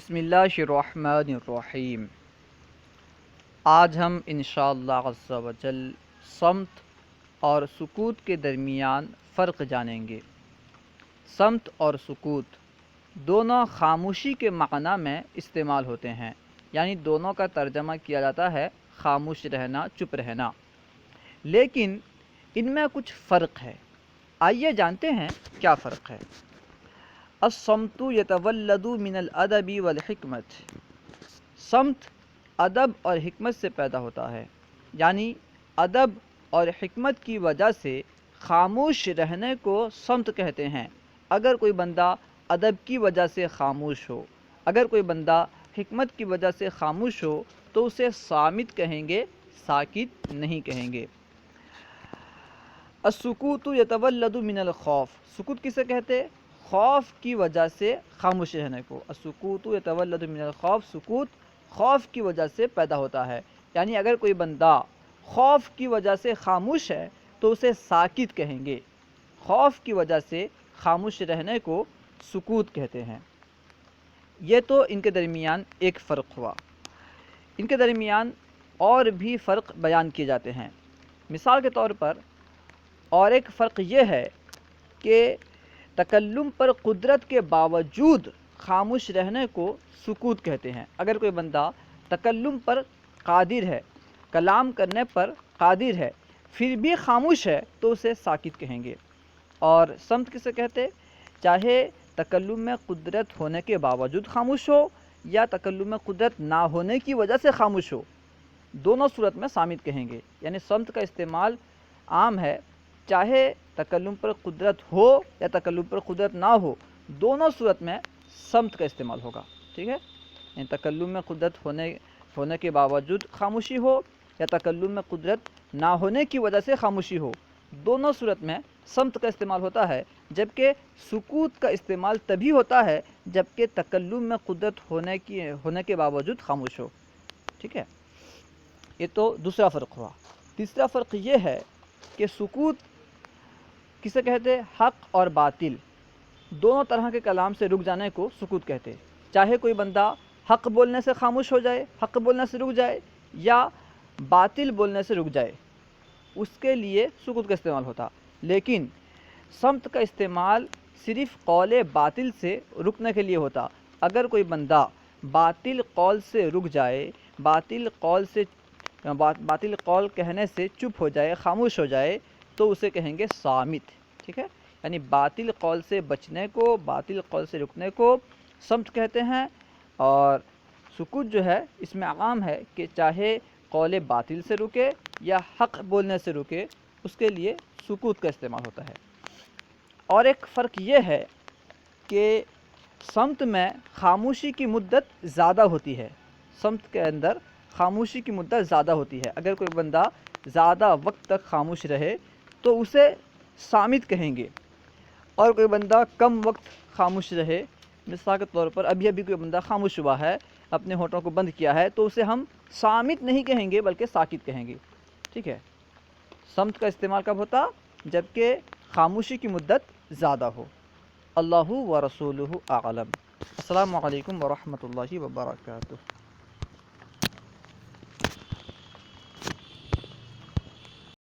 بسم اللہ الرحمن الرحیم۔ آج ہم انشاءاللہ عز و جل صمت اور سکوت کے درمیان فرق جانیں گے۔ صمت اور سکوت دونوں خاموشی کے معنی میں استعمال ہوتے ہیں، یعنی دونوں کا ترجمہ کیا جاتا ہے خاموش رہنا، چپ رہنا، لیکن ان میں کچھ فرق ہے۔ آئیے جانتے ہیں کیا فرق ہے۔ الصمت یتولد من الادب والحکمت، صمت ادب اور حکمت سے پیدا ہوتا ہے، یعنی ادب اور حکمت کی وجہ سے خاموش رہنے کو صمت کہتے ہیں۔ اگر کوئی بندہ ادب کی وجہ سے خاموش ہو، اگر کوئی بندہ حکمت کی وجہ سے خاموش ہو تو اسے صامت کہیں گے، ساکت نہیں کہیں گے۔ السکوت یتولد من الخوف، سکوت کسے کہتے؟ خوف کی وجہ سے خاموش رہنے کو۔ السکوت یتولد من الخوف، سکوت خوف کی وجہ سے پیدا ہوتا ہے، یعنی اگر کوئی بندہ خوف کی وجہ سے خاموش ہے تو اسے ساکت کہیں گے۔ خوف کی وجہ سے خاموش رہنے کو سکوت کہتے ہیں۔ یہ تو ان کے درمیان ایک فرق ہوا۔ ان کے درمیان اور بھی فرق بیان کیے جاتے ہیں۔ مثال کے طور پر اور ایک فرق یہ ہے کہ تکلم پر قدرت کے باوجود خاموش رہنے کو سکوت کہتے ہیں۔ اگر کوئی بندہ تکلم پر قادر ہے، کلام کرنے پر قادر ہے، پھر بھی خاموش ہے تو اسے ساکت کہیں گے۔ اور صمت کسے کہتے؟ چاہے تکلم میں قدرت ہونے کے باوجود خاموش ہو یا تکلم میں قدرت نہ ہونے کی وجہ سے خاموش ہو، دونوں صورت میں صامت کہیں گے۔ یعنی صمت کا استعمال عام ہے، چاہے تکلم پر قدرت ہو یا تکلم پر قدرت نہ ہو، دونوں صورت میں صمت کا استعمال ہوگا، ٹھیک ہے؟ یعنی تکلم میں قدرت ہونے کے باوجود خاموشی ہو یا تکلم میں قدرت نہ ہونے کی وجہ سے خاموشی ہو، دونوں صورت میں صمت کا استعمال ہوتا ہے، جبکہ سکوت کا استعمال تبھی ہوتا ہے جبکہ تکلم میں قدرت ہونے کے باوجود خاموش ہو، ٹھیک ہے؟ یہ تو دوسرا فرق ہوا۔ تیسرا فرق یہ ہے کہ سکوت کسے کہتے؟ حق اور باطل دونوں طرح کے کلام سے رک جانے کو سکوت کہتے۔ چاہے کوئی بندہ حق بولنے سے خاموش ہو جائے، حق بولنے سے رک جائے، یا باطل بولنے سے رک جائے، اس کے لیے سکوت کا استعمال ہوتا۔ لیکن صمت کا استعمال صرف قول باطل سے رکنے کے لیے ہوتا۔ اگر کوئی بندہ باطل قول سے رک جائے، باطل قول کہنے سے چپ ہو جائے، خاموش ہو جائے، تو اسے کہیں گے صامت، ٹھیک ہے؟ یعنی باطل قول سے بچنے کو، باطل قول سے رکنے کو صمت کہتے ہیں۔ اور سکوت جو ہے اس میں عام ہے کہ چاہے قول باطل سے رکے یا حق بولنے سے رکے، اس کے لیے سکوت کا استعمال ہوتا ہے۔ اور ایک فرق یہ ہے کہ صمت میں خاموشی کی مدت زیادہ ہوتی ہے، صمت کے اندر خاموشی کی مدت زیادہ ہوتی ہے۔ اگر کوئی بندہ زیادہ وقت تک خاموش رہے تو اسے صامت کہیں گے، اور کوئی بندہ کم وقت خاموش رہے، مثال کے طور پر ابھی کوئی بندہ خاموش ہوا ہے، اپنے ہونٹوں کو بند کیا ہے، تو اسے ہم صامت نہیں کہیں گے بلکہ ساکت کہیں گے، ٹھیک ہے؟ صمت کا استعمال کب ہوتا؟ جبکہ خاموشی کی مدت زیادہ ہو۔ اللہ و رسولہ اعلم۔ السلام علیکم ورحمۃ اللہ وبرکاتہ۔